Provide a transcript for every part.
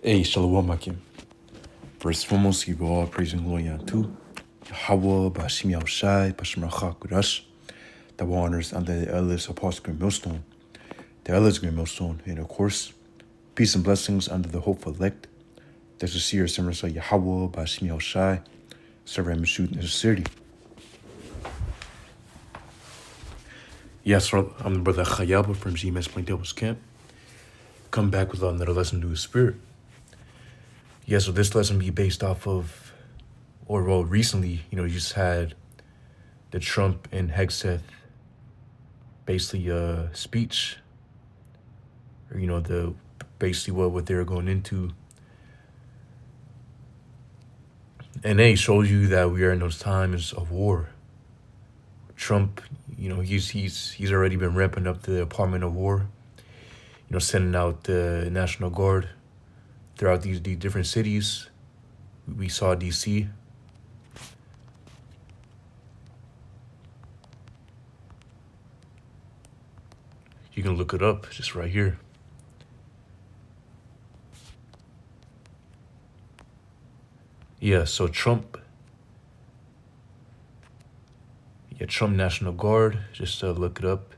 Hey, Shalom Akim. First and foremost, give all praise and glory unto Yahweh, Bashim Yahushai, Bashim Rachak Kudash, the honors under the Elders Apostle Green Millstone, the Elders Green Millstone, and of course, peace and blessings under the hopeful elect, the sincere servants of Yahweh, Bashim Yahushai, servant Meshut in sincerity. Yes, sir, I'm the brother Chayaba from GMS Plain Devil's Camp. Come back with another lesson to his spirit. Yeah, so this lesson be based off of, recently, you just had the Trump and Hegseth basically speech, or the basically what they were going into, and they showed you that we are in those times of war. Trump, he's already been ramping up the Department of War, sending out the National Guard throughout these different cities. We saw DC. You can look it up just right here. Yeah, so Trump National Guard, just look it up.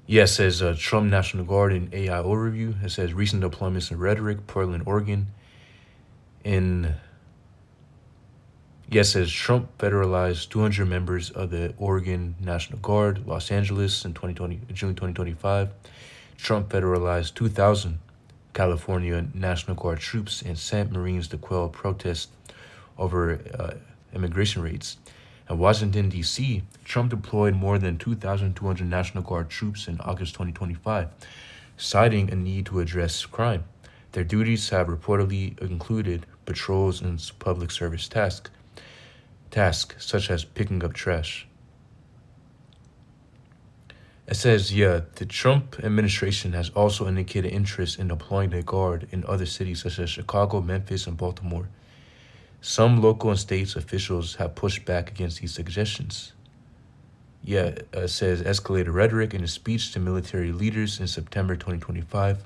Yeah, it says Trump National Guard in AI overview. It says recent deployments in rhetoric, Portland, Oregon. It says Trump federalized 200 members of the Oregon National Guard, Los Angeles in June 2025. Trump federalized 2,000 California National Guard troops and sent Marines to quell protests over immigration raids. In Washington, D.C., Trump deployed more than 2,200 National Guard troops in August 2025, citing a need to address crime. Their duties have reportedly included patrols and public service tasks such as picking up trash. It says, the Trump administration has also indicated interest in deploying the Guard in other cities such as Chicago, Memphis, and Baltimore. Some local and state officials have pushed back against these suggestions. It says escalated rhetoric in a speech to military leaders in September 2025.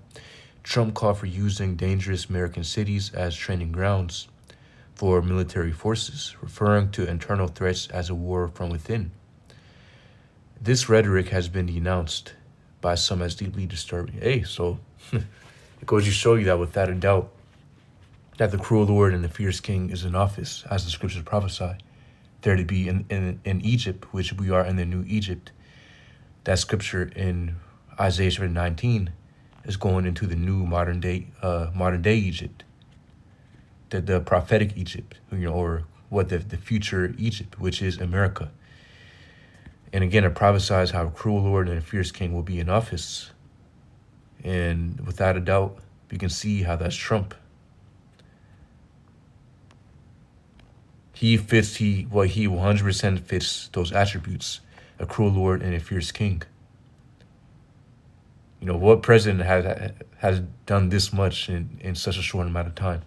Trump called for using dangerous American cities as training grounds for military forces, referring to internal threats as a war from within. This rhetoric has been denounced by some as deeply disturbing. Hey, so it goes to show you that without a doubt, that the cruel Lord and the fierce King is in office, as the scriptures prophesy. There to be in Egypt, which we are in the new Egypt. That scripture in Isaiah chapter 19 is going into the new modern day Egypt, the prophetic Egypt, or what the future Egypt, which is America. And again, it prophesies how a cruel Lord and a fierce King will be in office. And without a doubt, we can see how that's Trump. He 100% fits those attributes, a cruel Lord and a fierce King. What president has done this much in such a short amount of time?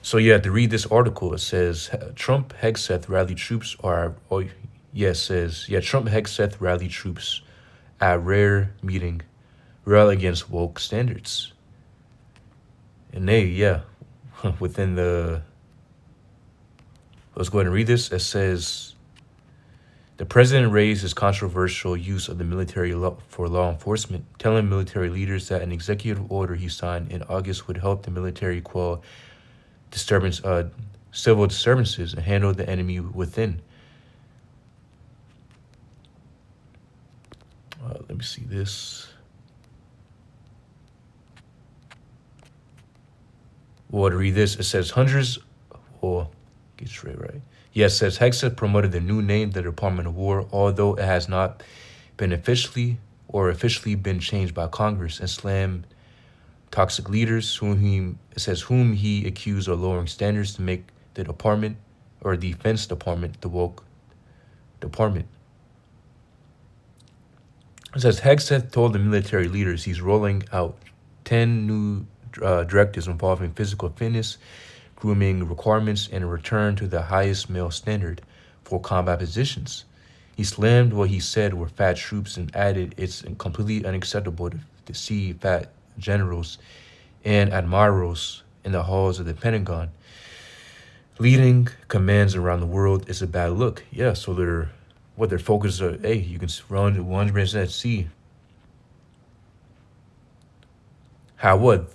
So to read this article, it says Trump Hegseth rally troops Trump Hegseth rally troops at rare meeting, rail against woke standards. And within let's go ahead and read this. It says the president raised his controversial use of the military for law enforcement, telling military leaders that an executive order he signed in August would help the military quell civil disturbances and handle the enemy within. Let me see this. Well, to read this, it says hundreds. Get straight right. It says Hegseth promoted the new name, the Department of War, although it has not been officially been changed by Congress, and slammed toxic leaders whom he accused of lowering standards to make the department or defense department the woke department. It says Hegseth told the military leaders he's rolling out 10 new directives involving physical fitness, grooming requirements, and a return to the highest male standard for combat positions. He slammed what he said were fat troops and added it's completely unacceptable to see fat generals and admirals in the halls of the Pentagon. Leading commands around the world is a bad look. Yeah, so their focus are, hey, you can run 100% at sea. How what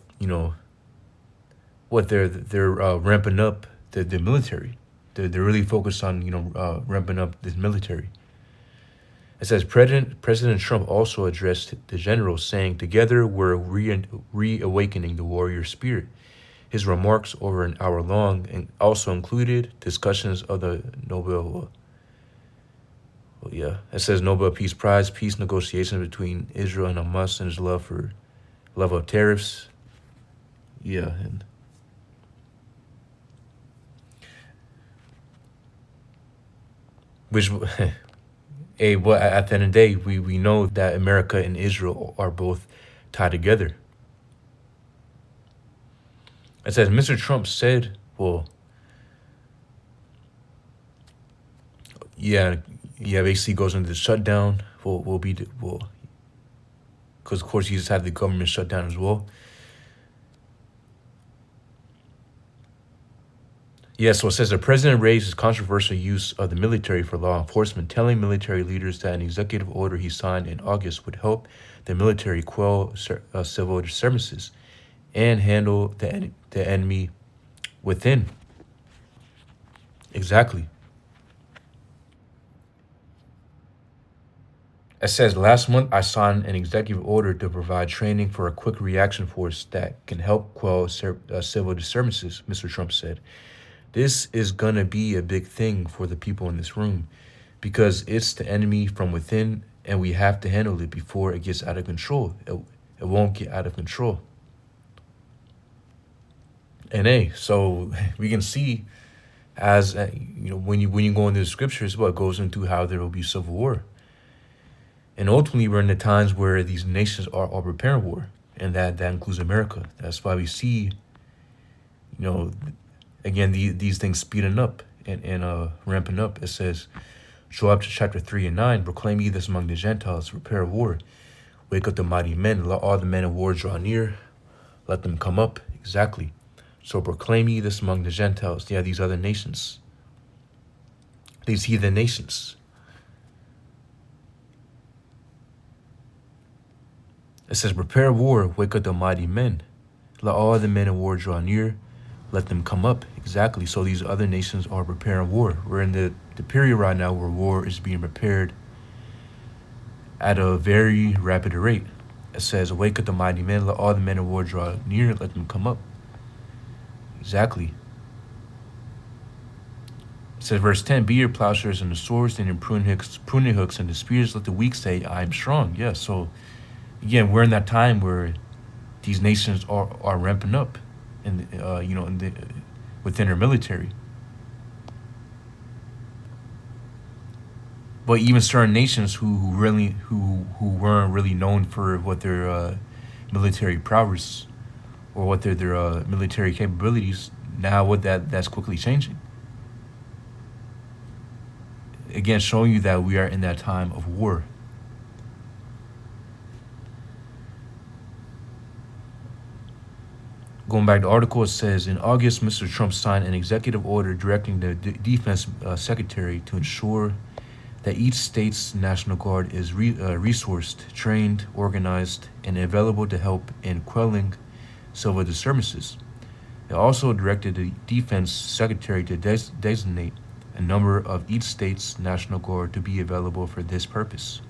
what they're ramping up the military. They're really focused on ramping up this military. It says President Trump also addressed the generals, saying, "Together we're reawakening the warrior spirit." His remarks, over an hour long, and also included discussions of the Nobel. It says Nobel Peace Prize, peace negotiations between Israel and Hamas, and his love of tariffs. And which, hey, well, at the end of the day, we know that America and Israel are both tied together. It says Mr. Trump said, basically goes into the shutdown. Because of course he just had the government shut down as well. So it says the president raised his controversial use of the military for law enforcement, telling military leaders that an executive order he signed in August would help the military quell civil disturbances and handle the enemy within. Exactly. It says, last month I signed an executive order to provide training for a quick reaction force that can help quell civil disturbances, Mr. Trump said. This is going to be a big thing for the people in this room because it's the enemy from within and we have to handle it before it gets out of control. It won't get out of control. And so we can see as, when you go into the scriptures, it goes into how there will be civil war. And ultimately, we're in the times where these nations are preparing war, and that includes America. That's why we see, again, these things speeding up and ramping up. It says, Joel chapter 3 and 9, proclaim ye this among the Gentiles, prepare war. Wake up the mighty men, let all the men of war draw near, let them come up. Exactly. So proclaim ye this among the Gentiles. These other nations. These heathen nations. It says, prepare war, wake up the mighty men. Let all the men of war draw near, let them come up. Exactly. So these other nations are preparing war. We're in the period right now where war is being prepared at a very rapid rate. It says, wake up the mighty men, let all the men of war draw near, let them come up. Exactly. It says, verse 10, be your plowshares and the swords, and your pruning hooks and the spears, let the weak say, I am strong. So again, we're in that time where these nations are ramping up within their military. But even certain nations who weren't really known for what their military prowess or what their military capabilities, now that's quickly changing. Again, showing you that we are in that time of war. Going back to the article, it says, in August, Mr. Trump signed an executive order directing the defense secretary to ensure that each state's National Guard is resourced, trained, organized, and available to help in quelling civil disturbances. It also directed the defense secretary to designate a number of each state's National Guard to be available for this purpose.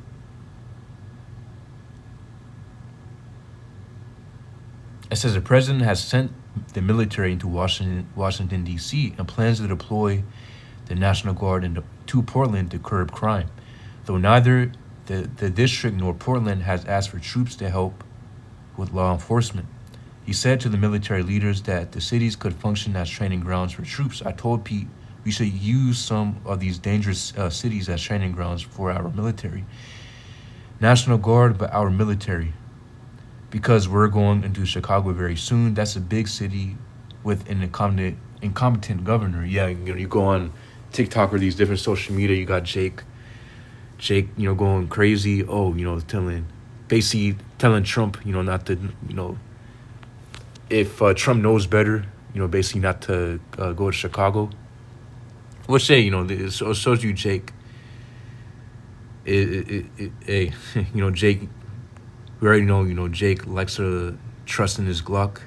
It says the president has sent the military into Washington, D.C. and plans to deploy the National Guard to Portland to curb crime, though neither the district nor Portland has asked for troops to help with law enforcement. He said to the military leaders that the cities could function as training grounds for troops. I told Pete we should use some of these dangerous cities as training grounds for our military. National Guard, but our military. because we're going into Chicago very soon. That's a big city with an incompetent governor. Yeah, you go on TikTok or these different social media. You got Jake, going crazy. Oh, basically telling Trump, not to, if Trump knows better, basically not to go to Chicago. Which, hey, it shows you Jake. Hey, Jake. We already know, Jake likes to trust in his Glock.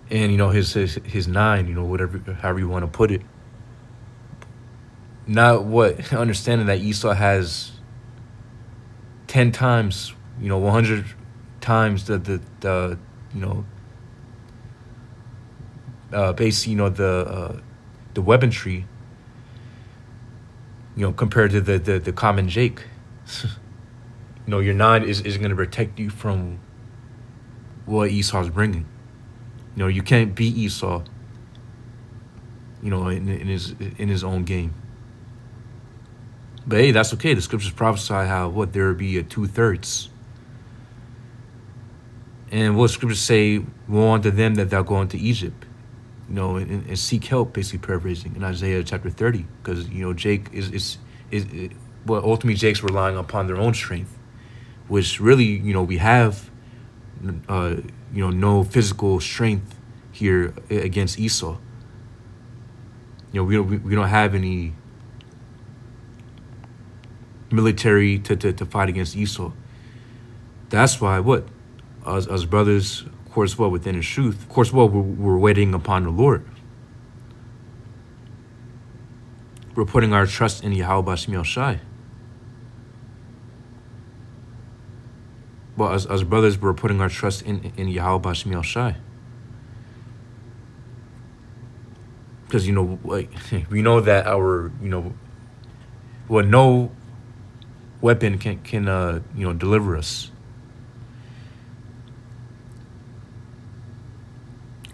And, his 9, whatever, however you want to put it. Not what, understanding that Esau has 10 times, 100 times the basically, the weaponry, compared to the common Jake. Your 9 is going to protect you from what Esau's bringing. You can't beat Esau, in his own game. But hey, that's okay. The scriptures prophesy how there will be a 2/3. And what scriptures say, woe unto them that thou go into Egypt, and seek help, basically paraphrasing in Isaiah chapter 30, because Jake is ultimately Jake's relying upon their own strength, which really we have no physical strength here against Esau. We don't have any military to fight against Esau. That's why us brothers, of course, within the truth, of course, we're waiting upon the Lord. We're putting our trust in Yahweh Shemiel Shai. Well, as brothers, we're putting our trust in Yahweh Shemiel Shai. Because, we know that our, no weapon can deliver us.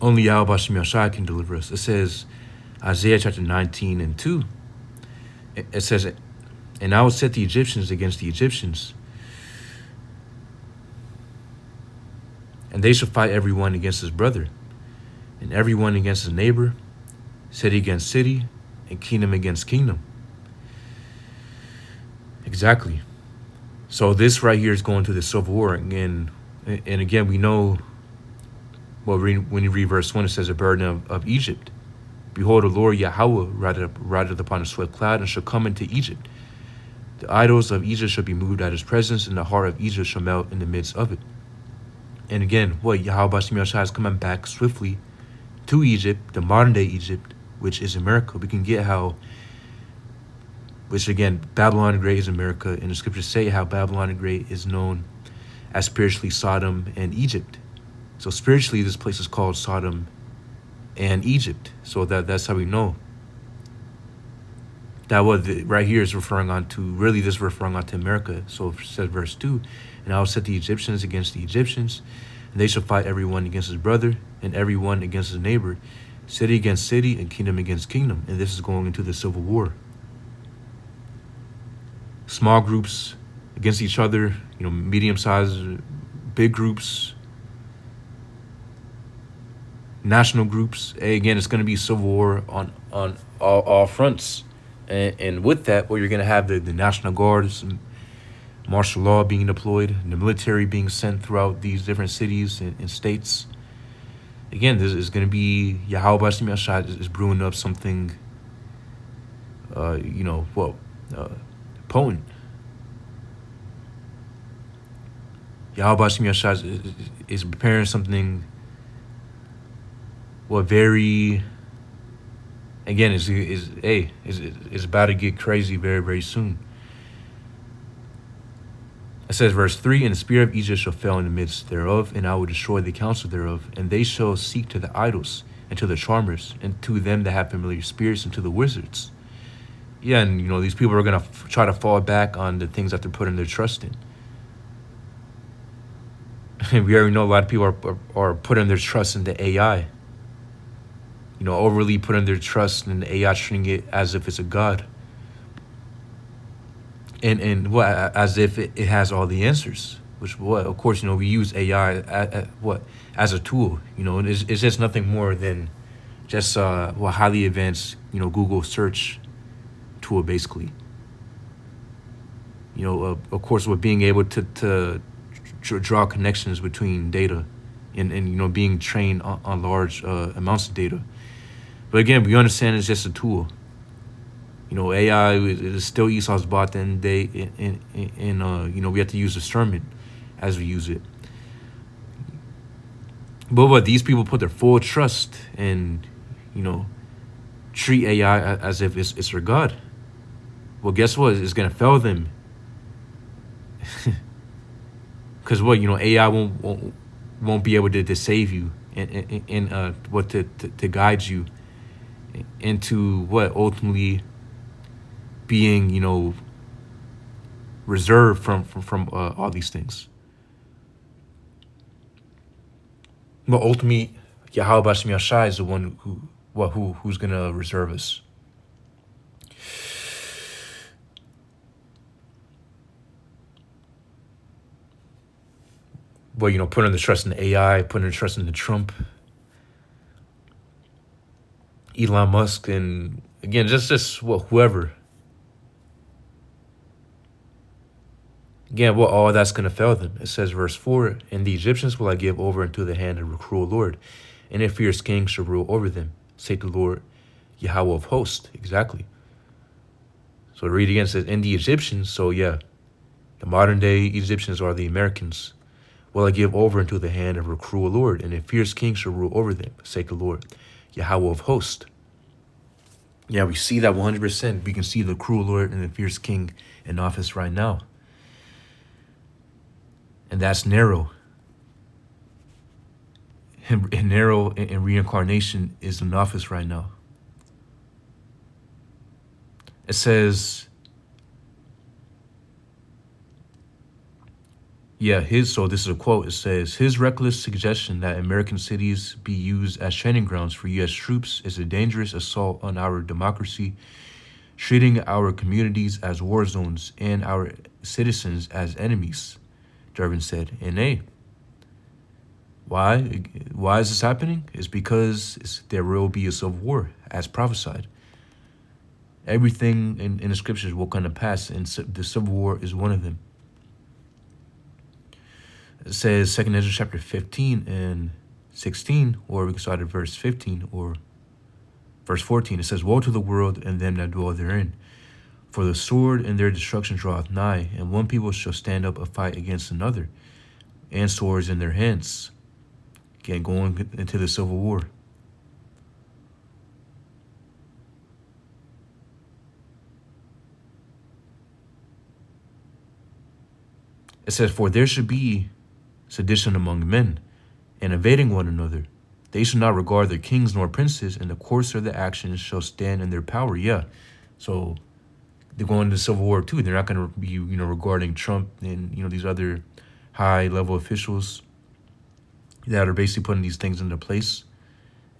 Only Yahweh Shemiel Shai can deliver us. It says, Isaiah chapter 19 and 2. It says, and I will set the Egyptians against the Egyptians, and they shall fight everyone against his brother, and everyone against his neighbor, city against city, and kingdom against kingdom. Exactly. So this right here is going to the civil war. And again, we know, when you read verse 1, it says, a burden of Egypt. Behold, the Lord Yahweh rideth upon a swift cloud, and shall come into Egypt. The idols of Egypt shall be moved at his presence, and the heart of Egypt shall melt in the midst of it. And again, Yahweh Shemiel Shai is coming back swiftly to Egypt, the modern day Egypt, which is America. We can get how, which again, Babylon the Great is America, and the scriptures say how Babylon the Great is known as spiritually Sodom and Egypt. So spiritually, this place is called Sodom and Egypt. So that's how we know that right here is referring on to, really this is referring on to America. So it says verse 2, and I will set the Egyptians against the Egyptians, and they shall fight everyone against his brother, and everyone against his neighbor, city against city, and kingdom against kingdom. And this is going into the civil war. Small groups against each other, medium-sized, big groups, national groups. Again, it's going to be civil war on all fronts. And with that, you're going to have the National Guards, martial law being deployed, and the military being sent throughout these different cities and states. Again, this is going to be Yahweh Shemiel Shai is brewing up something, potent. Yahweh Shemiel Shai is preparing something, very, again, is about to get crazy very, very soon. It says, verse 3, and the spirit of Egypt shall fail in the midst thereof, and I will destroy the counsel thereof, and they shall seek to the idols, and to the charmers, and to them that have familiar spirits, and to the wizards. Yeah, and these people are going to try to fall back on the things that they're putting their trust in. And we already know a lot of people are putting their trust in the AI. Overly putting their trust in the AI, treating it as if it's a god. and what, as if it has all the answers. Which what, of course, we use AI what, as a tool. It's just nothing more than just highly advanced Google search tool, basically. Of course, with being able to draw connections between data, and being trained on large amounts of data. But again, we understand it's just a tool. AI is still Esau's bot at the end of the day, and we have to use discernment as we use it. But what, these people put their full trust and treat AI as if it's their god. Well, guess what? It's gonna fail them. Because what, AI won't be able to save you and what to guide you into what ultimately being reserved from all these things. But ultimately, Yahweh Hashem Yashai is the one who's gonna reserve us. But putting the trust in the AI, putting the trust in the Trump, Elon Musk, and again, just whoever. Again, all that's going to fail them. It says, verse 4, and the Egyptians will I give over into the hand of a cruel Lord, and a fierce king shall rule over them, saith the Lord, Yahweh of hosts. Exactly. So read again, it says, and the Egyptians, so yeah, the modern day Egyptians are the Americans, will I give over into the hand of a cruel Lord, and a fierce king shall rule over them, saith the Lord, Yahweh of hosts. Yeah, we see that 100%. We can see the cruel Lord and the fierce king in office right now. And that's narrow. And narrow and reincarnation is in office right now. It says, so this is a quote. It says, his reckless suggestion that American cities be used as training grounds for U.S. troops is a dangerous assault on our democracy, treating our communities as war zones and our citizens as enemies, Durbin said. And why is this happening? It's because there will be a civil war, as prophesied. Everything in the scriptures will come to pass, and the civil war is one of them. It says 2 Ezra chapter 15 and 16, or we can start at verse 15 or verse 14. It says, woe to the world and them that dwell therein, for the sword and their destruction draweth nigh, and one people shall stand up a fight against another, and swords in their hands. Again, going into the civil war. It says, for there should be sedition among men, and invading one another. They shall not regard their kings nor princes, and the course of the actions shall stand in their power. Yeah, so they're going to civil war too. They're not going to be, regarding Trump and, these other high-level officials that are basically putting these things into place.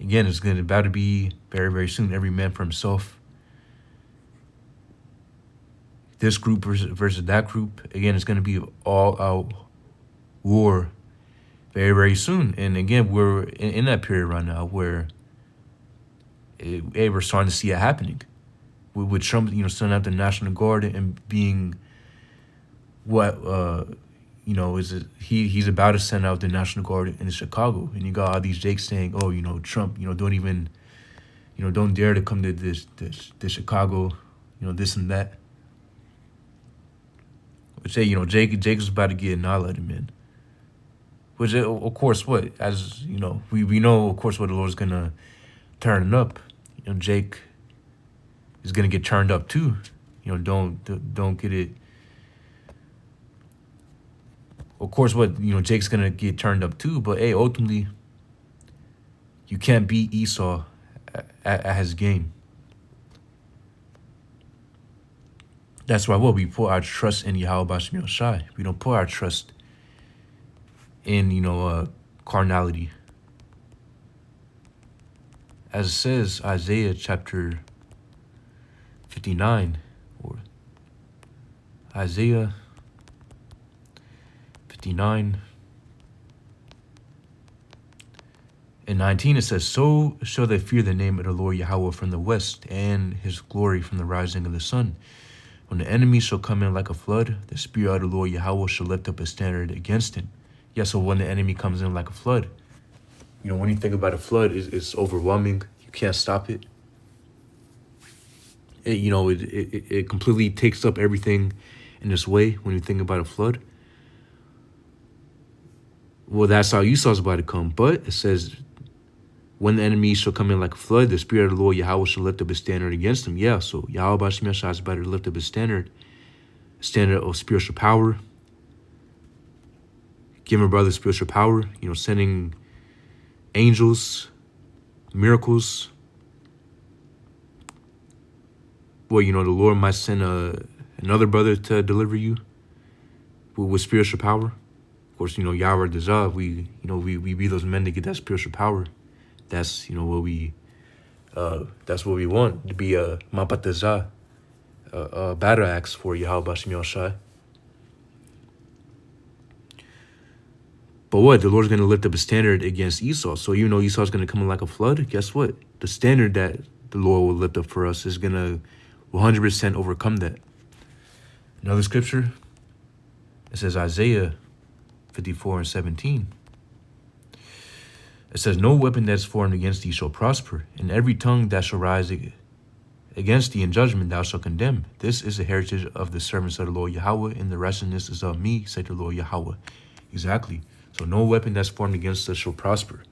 Again, it's about to be very, very soon. Every man for himself. This group versus that group. Again, it's going to be all-out war very, very soon. And again, we're in that period right now where we're starting to see it happening. With Trump, sending out the National Guard and being he's about to send out the National Guard in Chicago. And you got all these jakes saying, oh, Trump, don't even, don't dare to come to this Chicago, this and that. Which say, Jake is about to get annihilated, man. Which, of course, as we know, of course, what the Lord's gonna turn up. Jake is gonna get turned up too. Don't get it. Of course, Jake's gonna get turned up too. But hey, ultimately, you can't beat Esau at his game. That's why we put our trust in Yahweh Hashem Yashai. We don't put our trust in carnality. As it says, Isaiah chapter 59, or Isaiah 59 and 19, it says, "So shall they fear the name of the Lord Yahweh from the west, and his glory from the rising of the sun. When the enemy shall come in like a flood, the Spirit of the Lord Yahweh shall lift up a standard against him." Yeah, so when the enemy comes in like a flood, when you think about a flood, it's overwhelming. You can't stop it. It completely takes up everything in this way when you think about a flood. Well, that's how Esau's about to come. But it says, when the enemy shall come in like a flood, the Spirit of the Lord Yahweh shall lift up his standard against him. Yeah, so Yahweh B'Shem Yashai is about to lift up his standard of spiritual power, giving brothers spiritual power, sending angels, miracles. Well, the Lord might send another brother to deliver you with spiritual power. Of course, Yahweh Dezah, we be those men to get that spiritual power. That's that's what we want, to be a Mapat Dezah, a battle axe for Yahweh B'Shem Yashai. But what? The Lord's going to lift up a standard against Esau. So even though Esau's going to come in like a flood, guess what? The standard that the Lord will lift up for us is going to 100% overcome that. Another scripture, it says Isaiah 54 and 17. It says, "No weapon that is formed against thee shall prosper, and every tongue that shall rise against thee in judgment thou shalt condemn. This is the heritage of the servants of the Lord Yahweh, and the righteousness is of me, said the Lord Yahweh." Exactly. So no weapon that's formed against us shall prosper.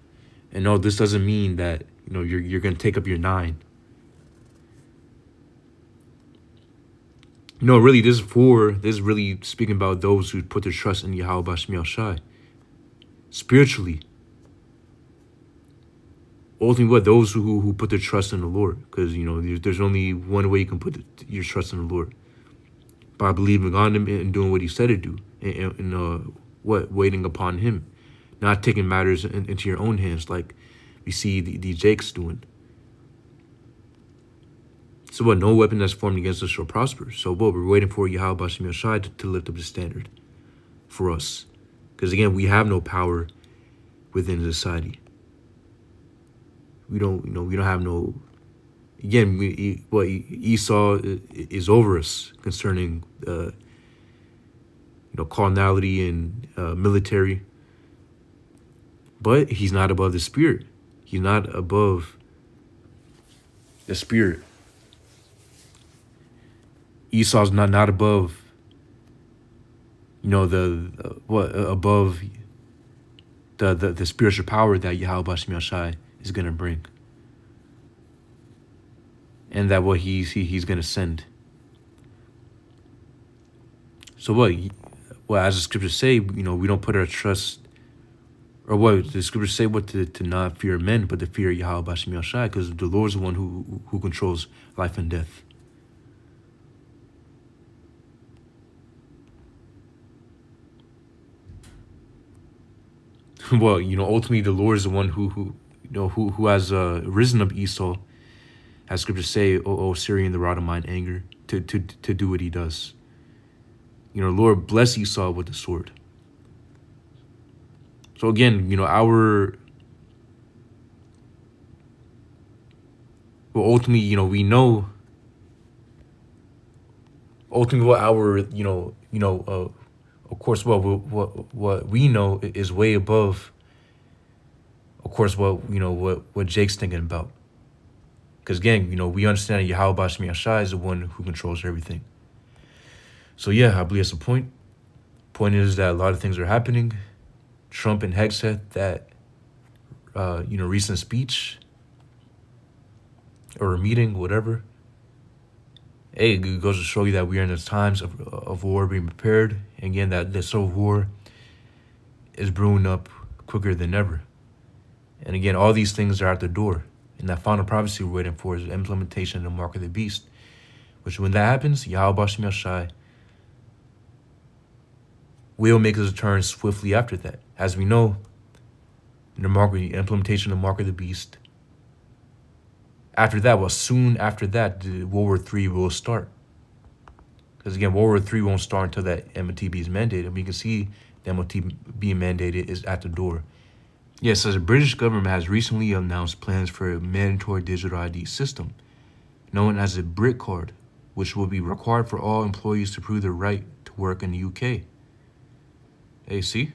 And no, this doesn't mean that you're going to take up your 9. No, really, this is really speaking about those who put their trust in Yahweh B'Shem Yashai. Spiritually. Ultimately, what? Those who put their trust in the Lord. Because, there's only one way you can put your trust in the Lord. By believing on him and doing what he said to do. And waiting upon him. Not taking matters into your own hands like we see the Jakes doing. So what? No weapon that's formed against us shall prosper. So what? We're waiting for Yahweh B'Shem Yashai to lift up the standard for us. Because again, we have no power within society. We don't have no. Again, Esau is over us concerning, carnality and military. But he's not above the spirit. He's not above the spirit. Esau's not above, above the spiritual power that Yahweh B'Shem Yashai is gonna bring, and that what he's gonna send. So what as the scriptures say, we don't put our trust, or what the scriptures say, what to not fear men, but to fear Yahweh B'Shem Yashai, because the Lord is the one who controls life and death. Well, ultimately the Lord is the one who has risen up Esau, as scriptures say, O Syrian, the rod of mine anger, to do what he does. Lord bless Esau with the sword. So again, ultimately, we know. Ultimately, what our, of course, what we know is way above, of course, what Jake's thinking about. Because again, we understand that Yahweh B'Shem Yashai is the one who controls everything. So yeah, I believe that's the point. Point is that a lot of things are happening. Trump and Hegseth, that recent speech or a meeting, whatever. Hey, it goes to show you that we are in the times of war, being prepared. And again, that this sort of war is brewing up quicker than ever. And again, all these things are at the door. And that final prophecy we're waiting for is the implementation of the mark of the beast. Which when that happens, Yahweh B'Shem Yashai will make his return swiftly after that. As we know, the implementation of the mark of the beast. After that, soon after that, World War III will start. Because again, World War III won't start until that MOTB is mandated. And we can see the MOTB being mandated is at the door. Yes, so the British government has recently announced plans for a mandatory digital ID system, known as a BRIC card, which will be required for all employees to prove their right to work in the UK. Hey, see?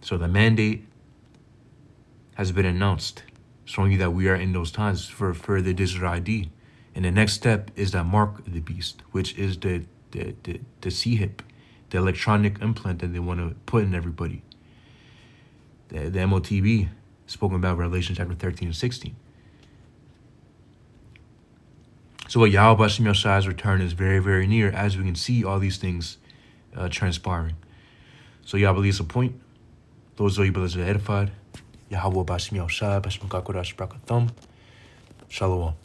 So the mandate has been announced, showing you that we are in those times for the digital ID. And the next step is that mark of the beast, which is the CHIP, the electronic implant that they want to put in everybody. The MOTB, spoken about in Revelation chapter 13 and 16. So Yahweh Hashem Yahshua's return is very, very near, as we can see all these things transpiring. So y'all believes a point. Those of you brothers are edified. Yahweh Hashem Yahshua, Hashem Kakodash Brakathum. Shalom.